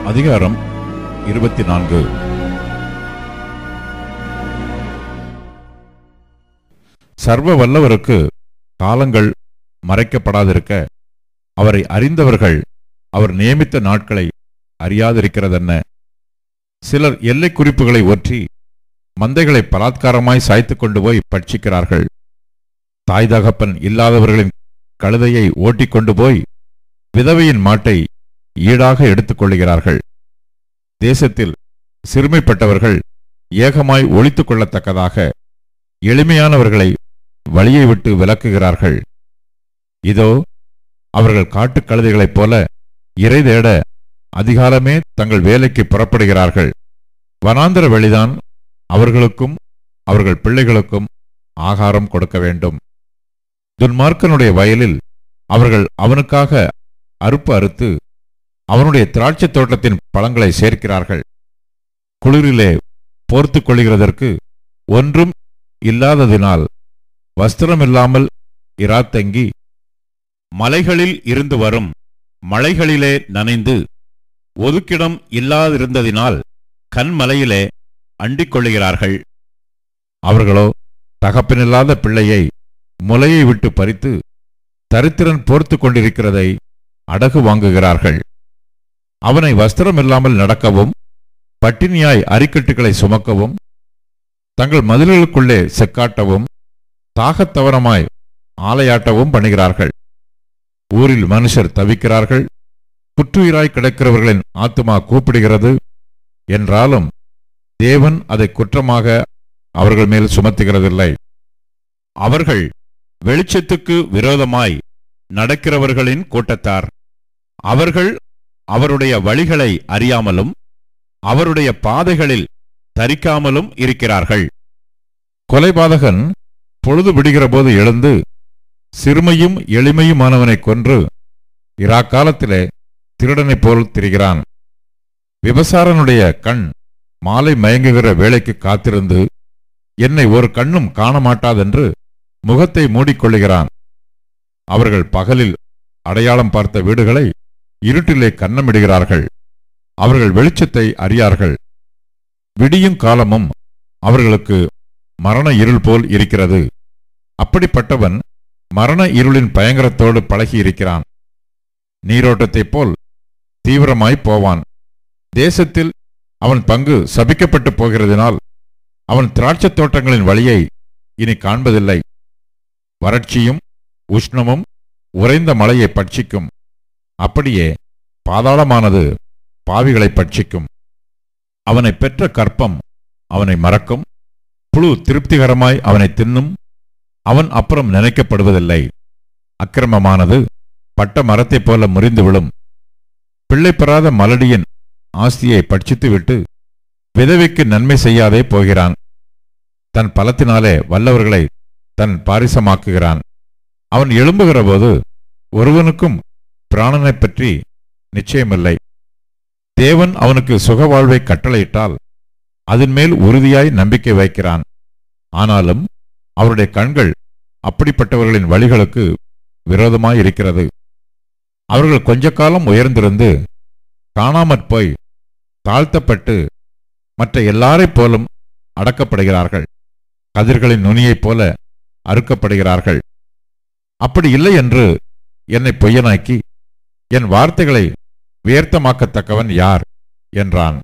அதிகாரம் 24. சர்வ வல்லவருக்கு காலங்கள் மறைக்கப்படாதிருக்க அவரை அறிந்தவர்கள் அவர் நியமித்த நாட்களை அறியாதிருக்கிறதென்ன? சிலர் எல்லை குறிப்புகளை ஒற்றி மந்தைகளை பலாத்காரமாய் சாய்த்து கொண்டு போய் பட்சிக்கிறார்கள். தாய் தகப்பன் இல்லாதவர்களின் கழுதையை ஓட்டிக்கொண்டு போய் விதவையின் மாட்டை ஈடாக எடுத்துக் கொள்ளுகிறார்கள். தேசத்தில் சிறுமைப்பட்டவர்கள் ஏகமாய் ஒழித்துக் கொள்ளத்தக்கதாக எளிமையானவர்களை வழியை விட்டு விலக்குகிறார்கள். இதோ அவர்கள் காட்டுக் கழுதைகளைப் போல இரை தேட அதிகாலமே தங்கள் வேலைக்கு புறப்படுகிறார்கள். வனாந்தர வெளிதான் அவர்களுக்கும் அவர்கள் பிள்ளைகளுக்கும் ஆகாரம் கொடுக்க வேண்டும். துன்மார்க்கனுடைய வயலில் அவர்கள் அவனுக்காக அறுப்பு அறுத்து அவனுடைய திராட்சை தோட்டத்தின் பழங்களை சேர்க்கிறார்கள். குளிரிலே போர்த்து கொள்கிறதற்கு ஒன்றும் இல்லாததினால் வஸ்திரமில்லாமல் இராத்தங்கி மலைகளில் இருந்து வரும் மழைகளிலே நனைந்து ஒதுக்கிடம் இல்லாதிருந்ததினால் கண்மலையிலே அண்டிக் கொள்ளுகிறார்கள். அவர்களோ தகப்பனில்லாத பிள்ளையை முலையை விட்டு பறித்து தரித்திரன் போர்த்து கொண்டிருக்கிறதை அடகு வாங்குகிறார்கள். அவனை வஸ்திரமில்லாமல் நடக்கவும் பட்டினியாய் அரிக்கட்டுகளை சுமக்கவும் தங்கள் மதில்களுக்குள்ளே செக்காட்டவும் தாகத்தவனமாய் ஆலையாட்டவும் பண்ணுகிறார்கள். ஊரில் மனுஷர் தவிக்கிறார்கள். குற்றுயிராய் கிடக்கிறவர்களின் ஆத்துமா கூப்பிடுகிறது. என்றாலும் தேவன் அதை குற்றமாக அவர்கள் மேல் சுமத்துகிறதில்லை. அவர்கள் வெளிச்சத்துக்கு விரோதமாய் நடக்கிறவர்களின் கூட்டத்தார். அவர்கள் அவருடைய வழிகளை அறியாமலும் அவருடைய பாதைகளில் தரிக்காமலும் இருக்கிறார்கள். கொலைபாதகன் பொழுது விடுகிற போது எழுந்து சிறுமையும் எளிமையுமானவனை கொன்று இராக்காலத்திலே திருடனைப் போல் திரிகிறான். விபசாரனுடைய கண் மாலை மயங்குகிற வேளைக்கு காத்திருந்து என்னை ஒரு கண்ணும் காணமாட்டாதென்று முகத்தை மூடிக்கொள்ளுகிறான். அவர்கள் பகலில் அடையாளம் பார்த்த வீடுகளை இருட்டிலே கன்னமிடுகிறார்கள். அவர்கள் வெளிச்சத்தை அறியார்கள். விடியும் காலமும் அவர்களுக்கு மரண இருள் போல் இருக்கிறது. அப்படிப்பட்டவன் மரண இருளின் பயங்கரத்தோடு பழகியிருக்கிறான். நீரோட்டத்தைப் போல் தீவிரமாய் போவான். தேசத்தில் அவன் பங்கு சபிக்கப்பட்டு போகிறதினால் அவன் திராட்சை தோட்டங்களின் வழியை இனி காண்பதில்லை. வறட்சியும் உஷ்ணமும் உறைந்த மழையை பட்சிக்கும். அப்படியே பாதாளமானது பாவிகளை பட்சிக்கும். அவனை பெற்ற கற்பம் அவனை மறக்கும். புழு திருப்திகரமாய் அவனை தின்னும். அவன் அப்புறம் நினைக்கப்படுவதில்லை. அக்கிரமமானது பட்ட மரத்தைப் போல முறிந்து விழும். பிள்ளை பெறாத மலடியின் ஆஸ்தியை பட்சித்துவிட்டு விதவைக்கு நன்மை செய்யாதே போகிறான். தன் பலத்தினாலே வல்லவர்களை தன் பாரிசமாக்குகிறான். அவன் எழும்புகிற போது ஒருவனுக்கும் பிராணனைப் பற்றி நிச்சயமில்லை. தேவன் அவனுக்கு சுகவாழ்வை கட்டளையிட்டால் அதன் மேல் உறுதியாய் நம்பிக்கை வைக்கிறான். ஆனாலும் அவருடைய கண்கள் அப்படிப்பட்டவர்களின் வழிகளுக்கு விரோதமாயிருக்கிறது. அவர்கள் கொஞ்ச காலம் உயர்ந்திருந்து காணாமற் தாழ்த்தப்பட்டு மற்ற எல்லாரைப் போலும் அடக்கப்படுகிறார்கள். கதிர்களின் நுனியைப் போல அறுக்கப்படுகிறார்கள். அப்படி இல்லை என்று என்னை பொய்யனாக்கி என் வார்த்தைகளை வியர்த்தமாக்கத்தக்கவன் யார் என்றான்.